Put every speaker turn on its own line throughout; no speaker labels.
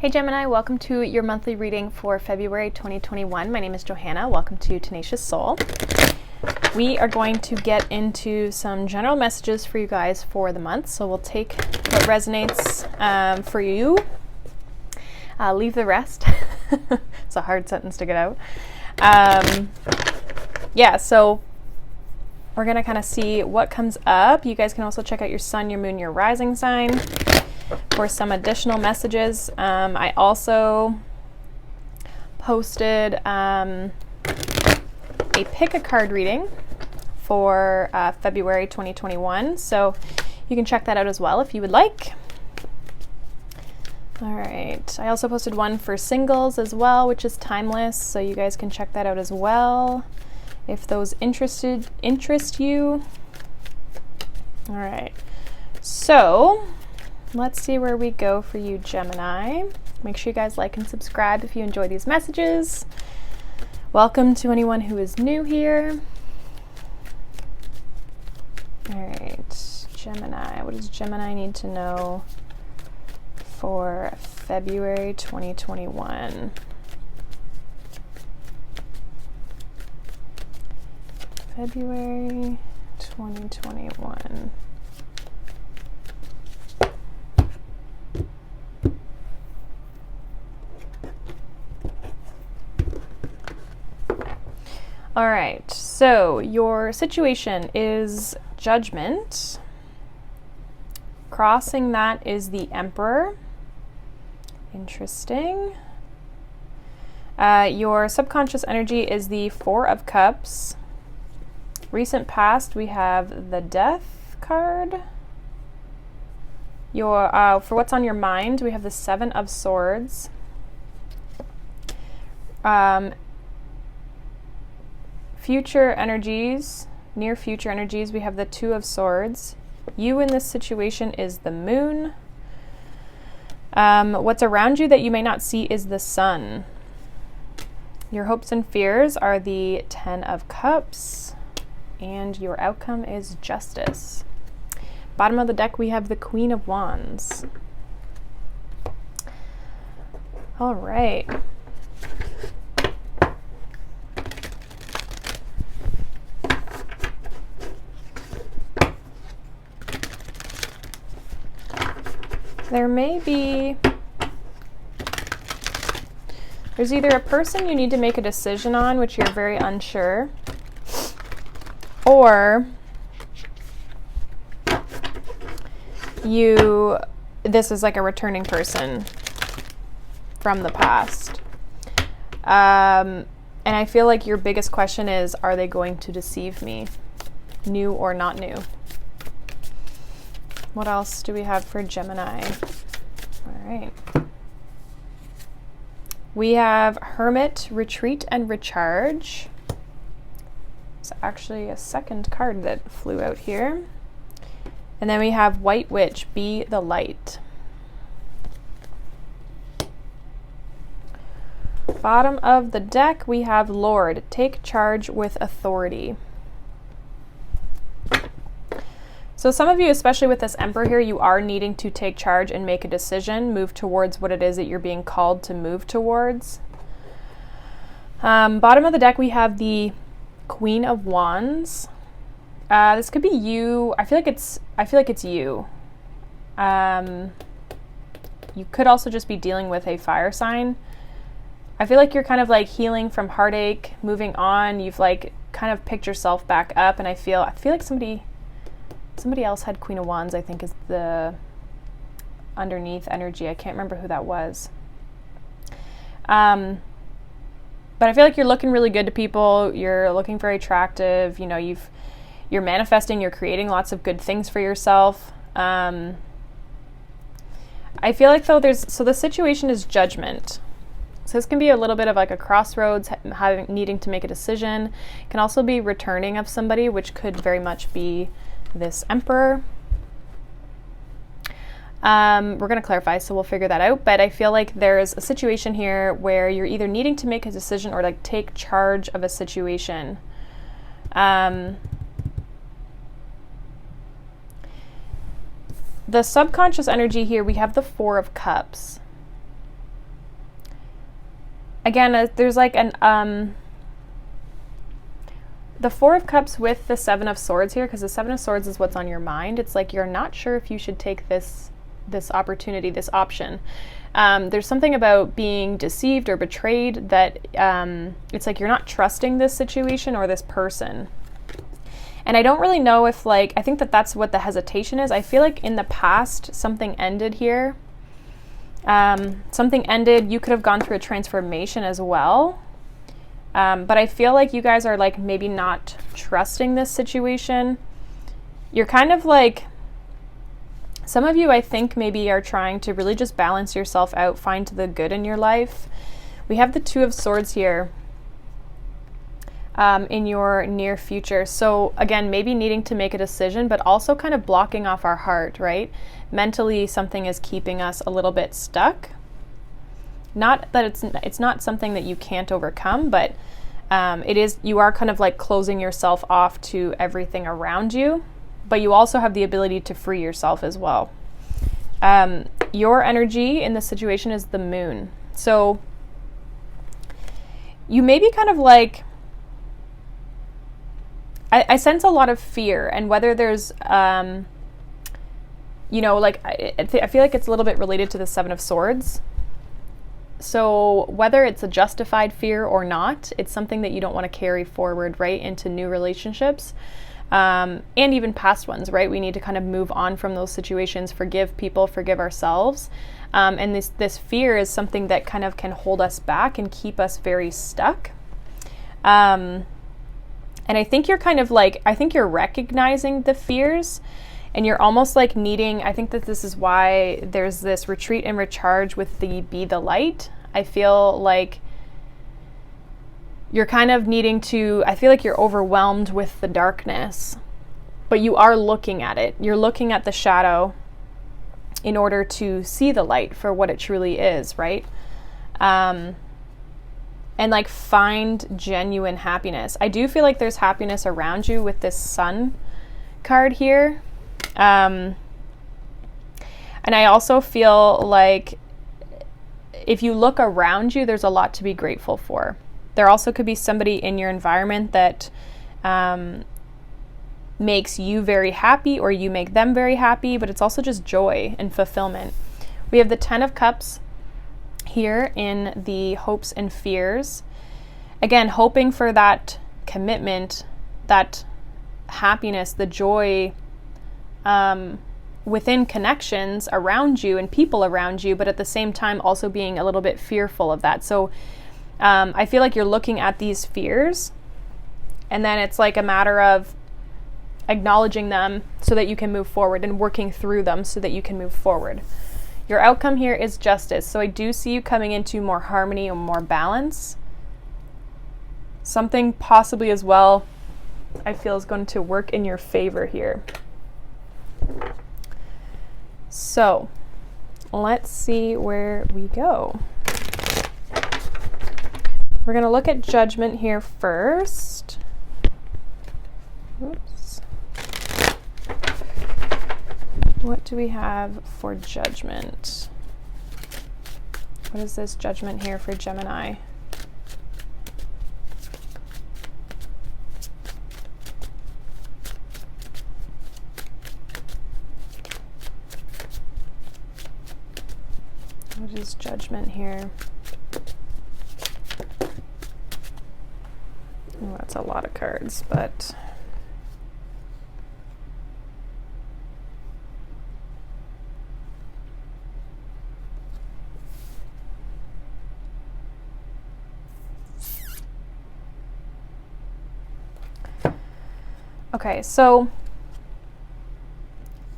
Hey Gemini, welcome to your monthly reading for February 2021. My name is Johanna. Welcome to Tenacious Soul. We are going to get into some general messages for you guys for the month. So we'll take what resonates for you. Leave the rest. It's a hard sentence to get out. So we're going to kind of see what comes up. You guys can also check out your sun, your moon, your rising sign for some additional messages. I also posted a pick a card reading for February 2021, so you can check that out as well if you would like. All right, I also posted one for singles as well, which is timeless, so you guys can check that out as well if those interest you. All right, so let's see where we go for you, Gemini. Make sure you guys like and subscribe if you enjoy these messages. Welcome to anyone who is new here. All right, Gemini. What does Gemini need to know for February 2021? February 2021. All right, so your situation is Judgment. Crossing that is the Emperor. Interesting. Your subconscious energy is the Four of Cups. Recent past, we have the Death card. For what's on your mind, we have the Seven of Swords. Future energies, near future energies, we have the Two of Swords. You in this situation is the Moon. What's around you that you may not see is the Sun. Your hopes and fears are the Ten of Cups, and your outcome is Justice. Bottom of the deck, we have the Queen of Wands. All right. There's either a person you need to make a decision on, which you're very unsure, or this is like a returning person from the past. And I feel like your biggest question is, are they going to deceive me? New or not new? What else do we have for Gemini? All right. We have Hermit, Retreat, and Recharge. It's actually a second card that flew out here. And then we have White Witch, Be the Light. Bottom of the deck, we have Lord, Take Charge with Authority. So some of you, especially with this Emperor here, you are needing to take charge and make a decision, move towards what it is that you're being called to move towards. Bottom of the deck, we have the Queen of Wands. This could be you. I feel like it's you. You could also just be dealing with a fire sign. I feel like you're kind of like healing from heartache, moving on. You've like kind of picked yourself back up, and I feel like somebody else had Queen of Wands, I think, is the underneath energy. I can't remember who that was. But I feel like you're looking really good to people. You're looking very attractive. You know, you're manifesting, you're creating lots of good things for yourself. I feel like though so the situation is Judgment. So this can be a little bit of like a crossroads, needing to make a decision. It can also be returning of somebody, which could very much be this Emperor. We're going to clarify, so we'll figure that out. But I feel like there's a situation here where you're either needing to make a decision or like take charge of a situation. The subconscious energy here, we have the Four of Cups. again, there's like the Four of Cups with the Seven of Swords here, because the Seven of Swords is what's on your mind. It's like you're not sure if you should take this opportunity, this option. There's something about being deceived or betrayed that it's like you're not trusting this situation or this person. And I don't really know if, like, I think that that's what the hesitation is. I feel like in the past something ended here. Something ended. You could have gone through a transformation as well. But I feel like you guys are like maybe not trusting this situation. You're kind of like, some of you I think maybe are trying to really just balance yourself out, find the good in your life. We have the Two of Swords here in your near future. So again, maybe needing to make a decision, but also kind of blocking off our heart, right? Mentally, something is keeping us a little bit stuck. Not that it's not something that you can't overcome, but it is, you are kind of like closing yourself off to everything around you, but you also have the ability to free yourself as well. Your energy in this situation is the Moon. So you may be kind of like, I sense a lot of fear, and whether there's, you know, like I feel like it's a little bit related to the Seven of Swords. So whether it's a justified fear or not, it's something that you don't want to carry forward, right, into new relationships, and even past ones, right? We need to kind of move on from those situations, forgive people, forgive ourselves. And this fear is something that kind of can hold us back and keep us very stuck. And I think you're kind of like, I think you're recognizing the fears, and you're almost like needing, I think that this is why there's this retreat and recharge with the Be the Light. I feel like you're kind of needing to, I feel like you're overwhelmed with the darkness, but you are looking at it. You're looking at the shadow in order to see the light for what it truly is, right? And like find genuine happiness. I do feel like there's happiness around you with this Sun card here. And I also feel like if you look around you, there's a lot to be grateful for. There also could be somebody in your environment that makes you very happy, or you make them very happy, but it's also just joy and fulfillment. We have the Ten of Cups here in the hopes and fears. Again, hoping for that commitment, that happiness, the joy within connections around you and people around you, but at the same time also being a little bit fearful of that. So I feel like you're looking at these fears, and then it's like a matter of acknowledging them so that you can move forward, and working through them so that you can move forward. Your outcome here is justice. So I do see you coming into more harmony and more balance. Something possibly as well I feel is going to work in your favor here. So let's see where we go. We're going to look at Judgment here first. Oops. What do we have for Judgment? What is this Judgment here for Gemini? What is Judgment here? Oh, that's a lot of cards, but okay, so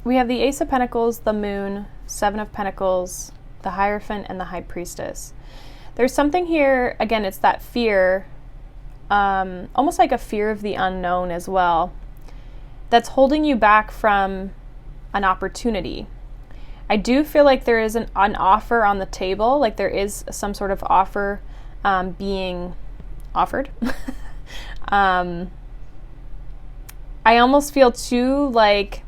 we have the Ace of Pentacles, the Moon, Seven of Pentacles, the Hierophant, and the High Priestess. There's something here, again, it's that fear, almost like a fear of the unknown as well, that's holding you back from an opportunity. I do feel like there is an offer on the table, like there is some sort of offer being offered. I almost feel too like,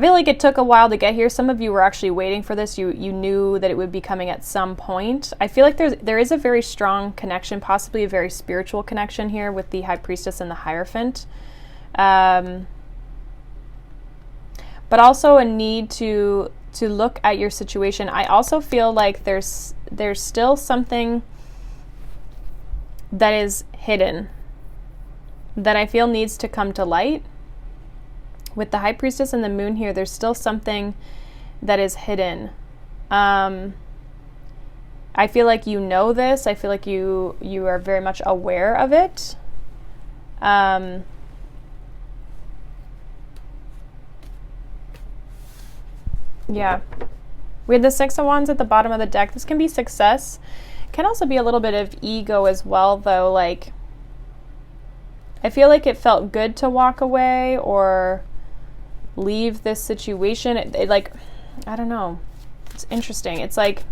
I feel like it took a while to get here. Some of you were actually waiting for this. You knew that it would be coming at some point. I feel like there is a very strong connection, possibly a very spiritual connection here with the High Priestess and the Hierophant. But also a need to look at your situation. I also feel like there's still something that is hidden that I feel needs to come to light. With the High Priestess and the Moon here, there's still something that is hidden. I feel like you know this. I feel like you are very much aware of it. Yeah. We had the Six of Wands at the bottom of the deck. This can be success. Can also be a little bit of ego as well, though. Like, I feel like it felt good to walk away or leave this situation. It like, I don't know. It's interesting. It's like,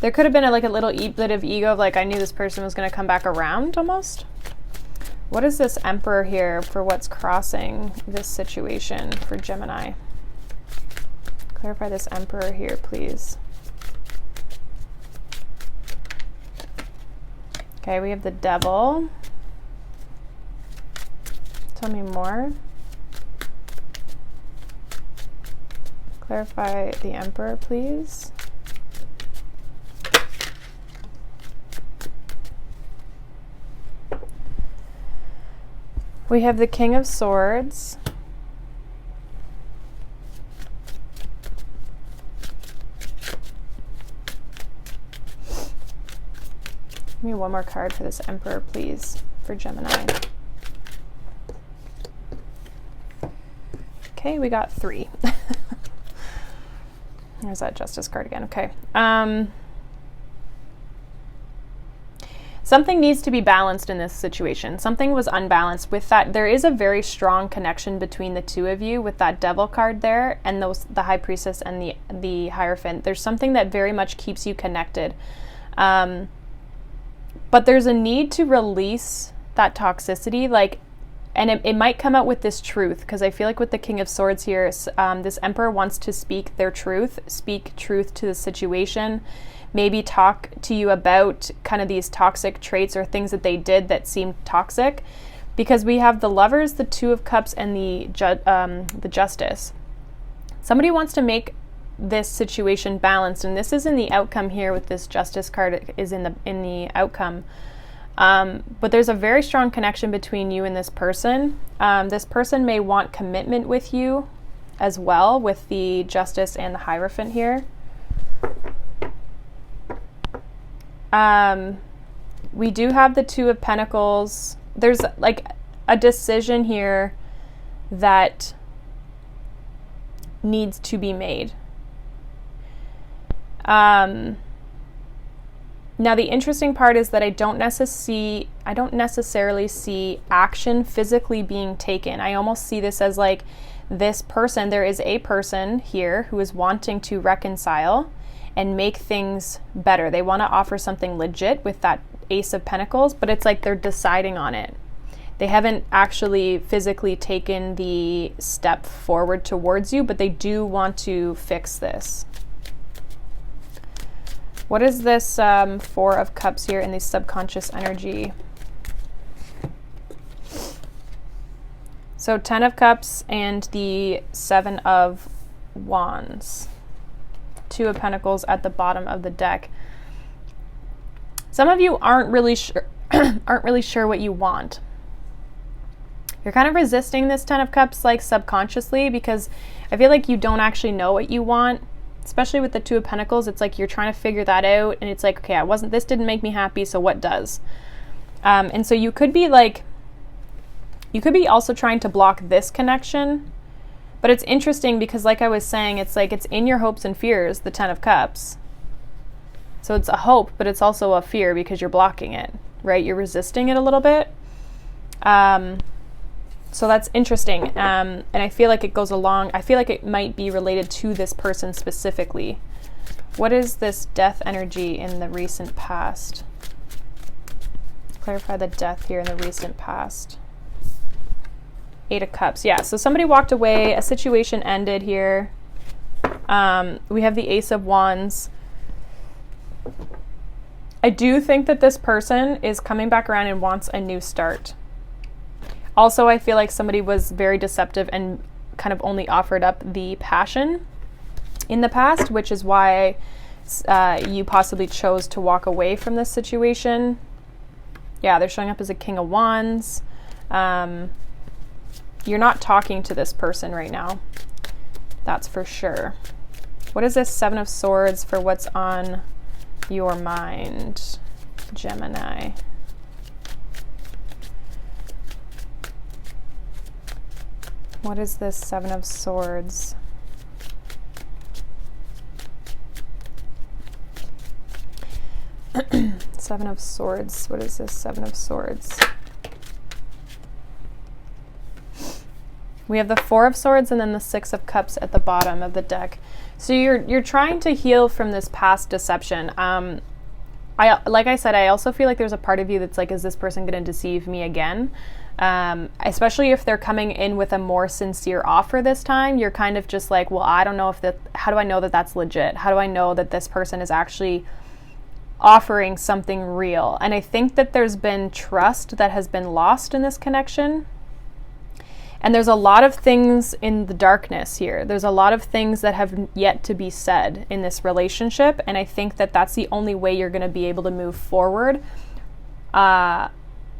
there could have been a little bit of ego of like, I knew this person was going to come back around almost. What is this Emperor here for what's crossing this situation for Gemini? Clarify this Emperor here, please. Okay, we have the Devil. Tell me more. Clarify the Emperor, please. We have the King of Swords. Give me one more card for this Emperor, please, for Gemini. Okay, we got 3. There's that Justice card again. Okay. Something needs to be balanced in this situation. Something was unbalanced with that. There is a very strong connection between the two of you with that Devil card there and the High Priestess and the Hierophant. There's something that very much keeps you connected. But there's a need to release that toxicity, like, and it might come out with this truth, because I feel like with the King of Swords here, this Emperor wants to speak their truth, speak truth to the situation, maybe talk to you about kind of these toxic traits or things that they did that seemed toxic, because we have the Lovers, the Two of Cups, and the Justice. Somebody wants to make this situation balanced, and this is in the outcome here with this Justice card is in the outcome. But there's a very strong connection between you and this person. This person may want commitment with you as well with the Justice and the Hierophant here. We do have the Two of Pentacles. There's like a decision here that needs to be made. Now the interesting part is that I don't necessarily see action physically being taken. I almost see this as like this person, there is a person here who is wanting to reconcile and make things better. They want to offer something legit with that Ace of Pentacles, but it's like they're deciding on it. They haven't actually physically taken the step forward towards you, but they do want to fix this. What is this Four of Cups here in the subconscious energy? So 10 of Cups and the 7 of Wands. 2 of Pentacles at the bottom of the deck. Some of you aren't really sure what you want. You're kind of resisting this 10 of Cups like subconsciously, because I feel like you don't actually know what you want. Especially with the 2 of Pentacles, it's like you're trying to figure that out, and it's like, okay, this didn't make me happy, so what does? And so you could be also trying to block this connection, but it's interesting because like I was saying, it's like it's in your hopes and fears, the 10 of Cups. So it's a hope, but it's also a fear because you're blocking it, right? You're resisting it a little bit. So that's interesting, and I feel like it goes along, I feel like it might be related to this person specifically. What is this death energy in the recent past? Clarify the death here in the recent past. Eight of Cups. Yeah, so somebody walked away. A situation ended here. We have the Ace of Wands. I do think that this person is coming back around and wants a new start. Also, I feel like somebody was very deceptive and kind of only offered up the passion in the past, which is why you possibly chose to walk away from this situation. Yeah, they're showing up as a King of Wands. You're not talking to this person right now. That's for sure. What is this Seven of Swords for what's on your mind, Gemini? What is this Seven of Swords? Seven of Swords. What is this Seven of Swords? We have the Four of Swords and then the Six of Cups at the bottom of the deck. So you're trying to heal from this past deception. Like I said, I also feel like there's a part of you that's like, is this person going to deceive me again? Especially if they're coming in with a more sincere offer this time. You're kind of just like, well, I don't know if that, how do I know that that's legit? How do I know that this person is actually offering something real? And I think that there's been trust that has been lost in this connection. And there's a lot of things in the darkness here. There's a lot of things that have yet to be said in this relationship. And I think that that's the only way you're going to be able to move forward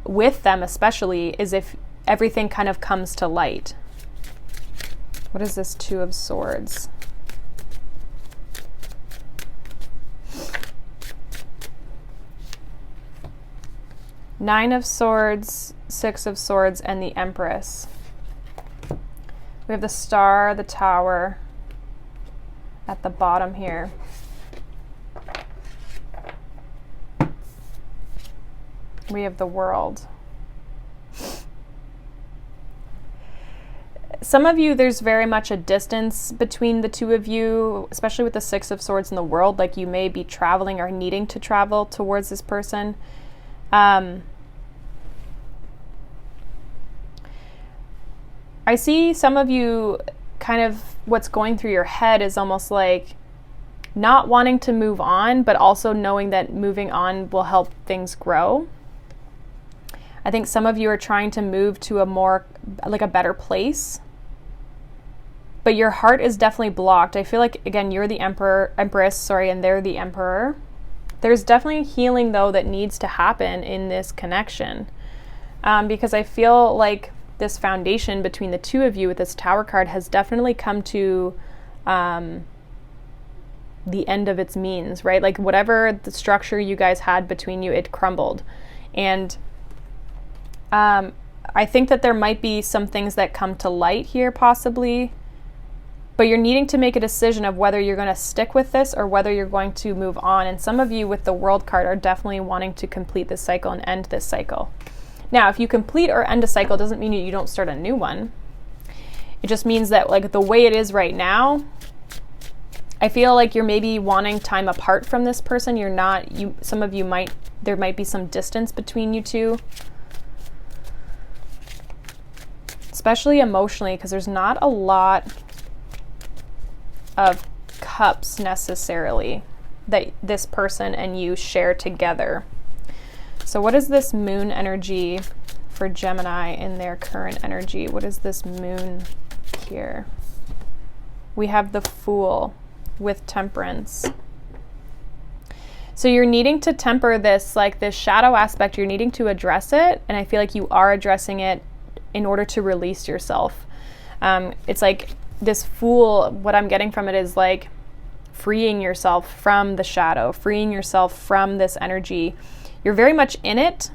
with them, especially, is if everything kind of comes to light. What is this Two of Swords? Nine of Swords, Six of Swords, and the Empress. We have the Star, the Tower at the bottom here. We have the World. Some of you, there's very much a distance between the two of you, especially with the Six of Swords and the World. Like you may be traveling or needing to travel towards this person. I see some of you kind of what's going through your head is almost like not wanting to move on, but also knowing that moving on will help things grow. I think some of you are trying to move to a more, like a better place, but your heart is definitely blocked. I feel like, again, you're the Empress, and they're the Emperor. There's definitely healing though that needs to happen in this connection, because I feel like this foundation between the two of you with this Tower card has definitely come to the end of its means, right? Like whatever the structure you guys had between you, it crumbled. And I think that there might be some things that come to light here possibly, but you're needing to make a decision of whether you're going to stick with this or whether you're going to move on. And some of you with the World card are definitely wanting to complete this cycle and end this cycle. Now, if you complete or end a cycle, doesn't mean you don't start a new one. It just means that like the way it is right now, I feel like you're maybe wanting time apart from this person. You're not, some of you might, there might be some distance between you two. Especially emotionally, because there's not a lot of cups necessarily that this person and you share together. So what is this Moon energy for Gemini in their current energy? What is this Moon here? We have the Fool with Temperance. So you're needing to temper this, like this shadow aspect, you're needing to address it. And I feel like you are addressing it in order to release yourself. It's like this Fool, what I'm getting from it is like freeing yourself from the shadow, freeing yourself from this energy. You're very much in it,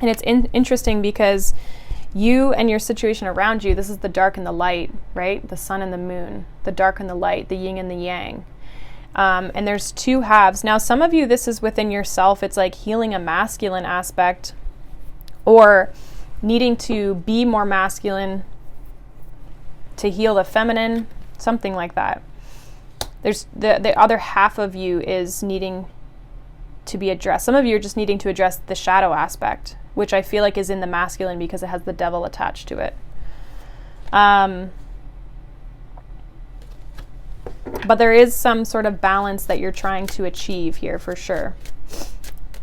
and it's interesting because you and your situation around you, this is the dark and the light, right? The sun and the moon, the dark and the light, the yin and the yang. And there's two halves. Now, some of you, this is within yourself. It's like healing a masculine aspect or needing to be more masculine to heal the feminine, something like that. There's the other half of you is needing to be addressed. Some of you are just needing to address the shadow aspect, which I feel like is in the masculine because it has the devil attached to it. But there is some sort of balance that you're trying to achieve here for sure.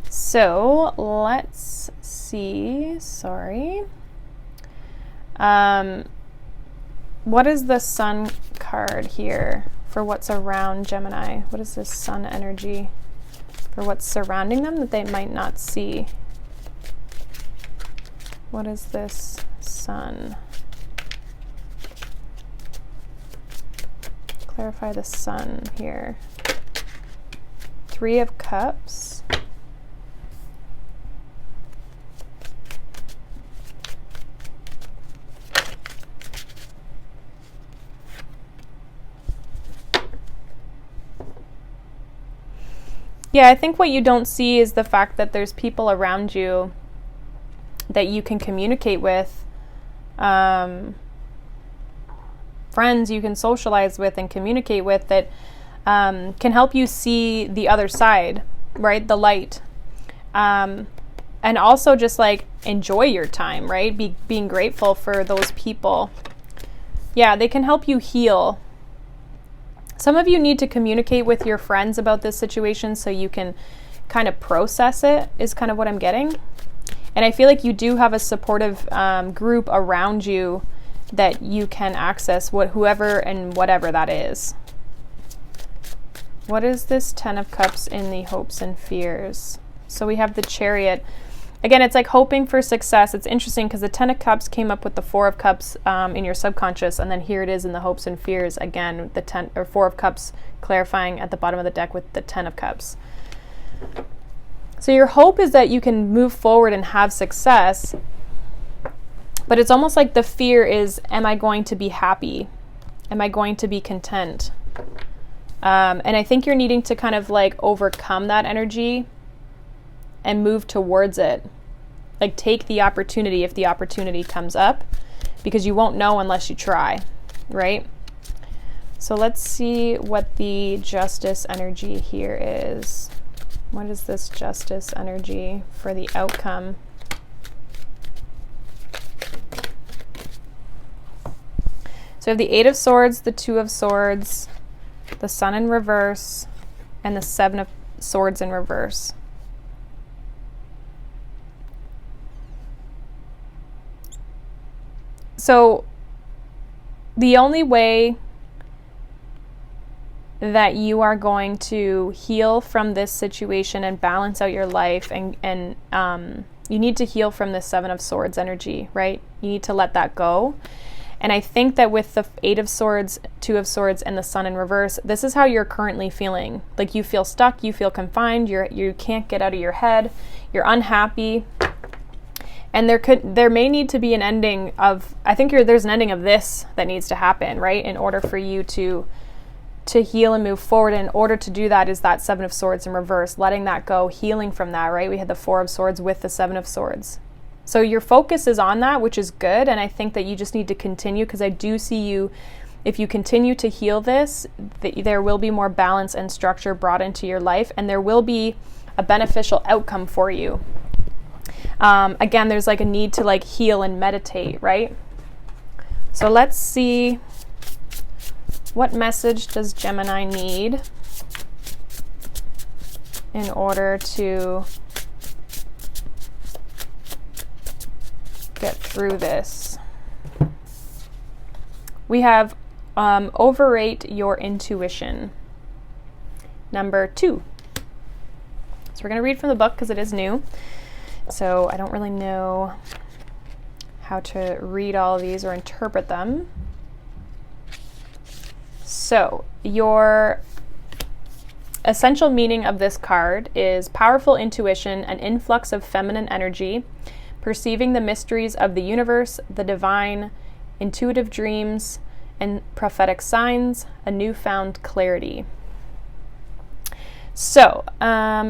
So let's see. Sorry. What is the Sun card here for what's around Gemini? What is this Sun energy for what's surrounding them that they might not see? What is this Sun? Clarify the Sun here. 3 of Cups. Yeah, I think what you don't see is the fact that there's people around you that you can communicate with, friends you can socialize with and communicate with that can help you see the other side, right? The light. And also just like enjoy your time, right? Being grateful for those people. Yeah, they can help you heal. Some of you need to communicate with your friends about this situation so you can kind of process it, is kind of what I'm getting. And I feel like you do have a supportive group around you that you can access, whoever and whatever that is. What is this 10 of Cups in the hopes and fears? So we have the Chariot. Again, it's like hoping for success. It's interesting because the 10 of Cups came up with the 4 of Cups in your subconscious, and then here it is in the hopes and fears again, the 10 or 4 of Cups clarifying at the bottom of the deck with the 10 of Cups. So your hope is that you can move forward and have success, but it's almost like the fear is, am I going to be happy? Am I going to be content? And I think you're needing to kind of like overcome that energy and move towards it. Like take the opportunity if the opportunity comes up, because you won't know unless you try, right? So let's see what the Justice energy here is. What is this Justice energy for the outcome? So we have the 8 of Swords, the 2 of Swords, the Sun in reverse, and the 7 of Swords in reverse. So the only way that you are going to heal from this situation and balance out your life and you need to heal from the 7 of Swords energy, right? You need to let that go. And I think that with the 8 of Swords, 2 of Swords, and the Sun in reverse, this is how you're currently feeling. Like you feel stuck, you feel confined, you can't get out of your head, you're unhappy. And there may need to be an ending of, I think there's an ending of this that needs to happen, right? In order for you to heal and move forward. And in order to do that is that 7 of Swords in reverse, letting that go, healing from that, right? We had the 4 of Swords with the 7 of Swords. So your focus is on that, which is good. And I think that you just need to continue, because I do see you, if you continue to heal this, there will be more balance and structure brought into your life, and there will be a beneficial outcome for you. Again, there's like a need to like heal and meditate, right? So let's see, what message does Gemini need in order to get through this? We have overrate your intuition, number 2. So we're going to read from the book because it is new. So I don't really know how to read all of these or interpret them. So your essential meaning of this card is powerful intuition, an influx of feminine energy, perceiving the mysteries of the universe, the divine, intuitive dreams, and prophetic signs, a newfound clarity. So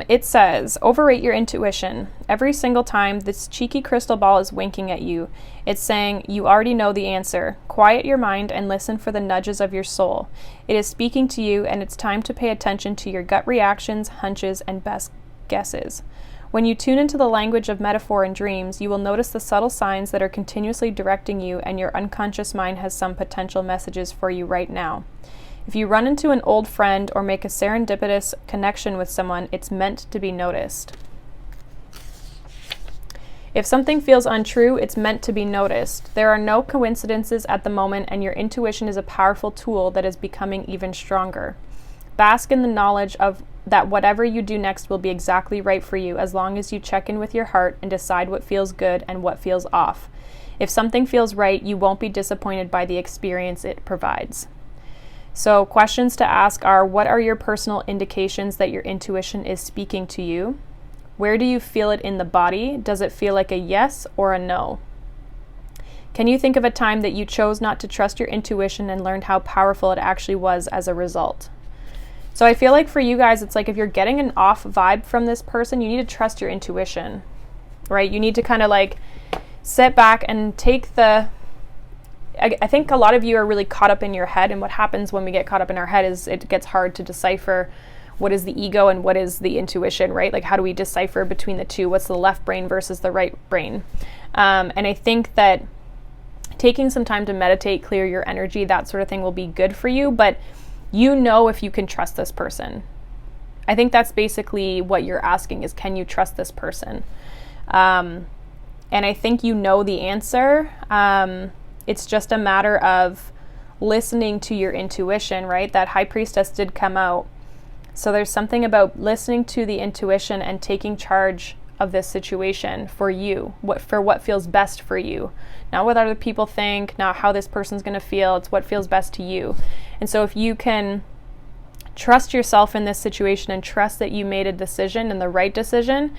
it says, overrate your intuition. Every single time this cheeky crystal ball is winking at you, it's saying, you already know the answer. Quiet your mind and listen for the nudges of your soul. It is speaking to you, and it's time to pay attention to your gut reactions, hunches, and best guesses. When you tune into the language of metaphor and dreams, you will notice the subtle signs that are continuously directing you, and your unconscious mind has some potential messages for you right now. If you run into an old friend or make a serendipitous connection with someone, it's meant to be noticed. If something feels untrue, it's meant to be noticed. There are no coincidences at the moment, and your intuition is a powerful tool that is becoming even stronger. Bask in the knowledge of that whatever you do next will be exactly right for you, as long as you check in with your heart and decide what feels good and what feels off. If something feels right, you won't be disappointed by the experience it provides. So questions to ask are, what are your personal indications that your intuition is speaking to you? Where do you feel it in the body? Does it feel like a yes or a no? Can you think of a time that you chose not to trust your intuition and learned how powerful it actually was as a result? So I feel like for you guys, it's like if you're getting an off vibe from this person, you need to trust your intuition, right? You need to kind of like sit back and take I think a lot of you are really caught up in your head, and what happens when we get caught up in our head is it gets hard to decipher what is the ego and what is the intuition, right? Like, how do we decipher between the two? What's the left brain versus the right brain? And I think that taking some time to meditate, clear your energy, that sort of thing will be good for you, but you know if you can trust this person. I think that's basically what you're asking is, can you trust this person? And I think you know the answer. It's just a matter of listening to your intuition, right? That High Priestess did come out. So there's something about listening to the intuition and taking charge of this situation for you, what feels best for you. Not what other people think, not how this person's going to feel. It's what feels best to you. And so if you can trust yourself in this situation and trust that you made a decision and the right decision,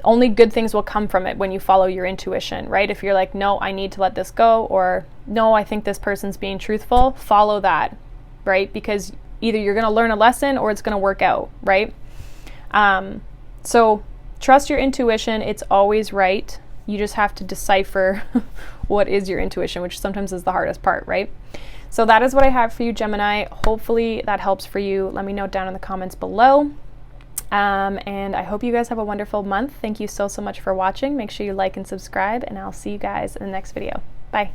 only good things will come from it when you follow your intuition, right? If you're like, no, I need to let this go, or no, I think this person's being truthful, follow that, right? Because either you're going to learn a lesson or it's going to work out, right? So trust your intuition. It's always right. You just have to decipher what is your intuition, which sometimes is the hardest part, right? So that is what I have for you, Gemini. Hopefully that helps for you. Let me know down in the comments below. And I hope you guys have a wonderful month. Thank you so much for watching. Make sure you like and subscribe, and I'll see you guys in the next video. Bye.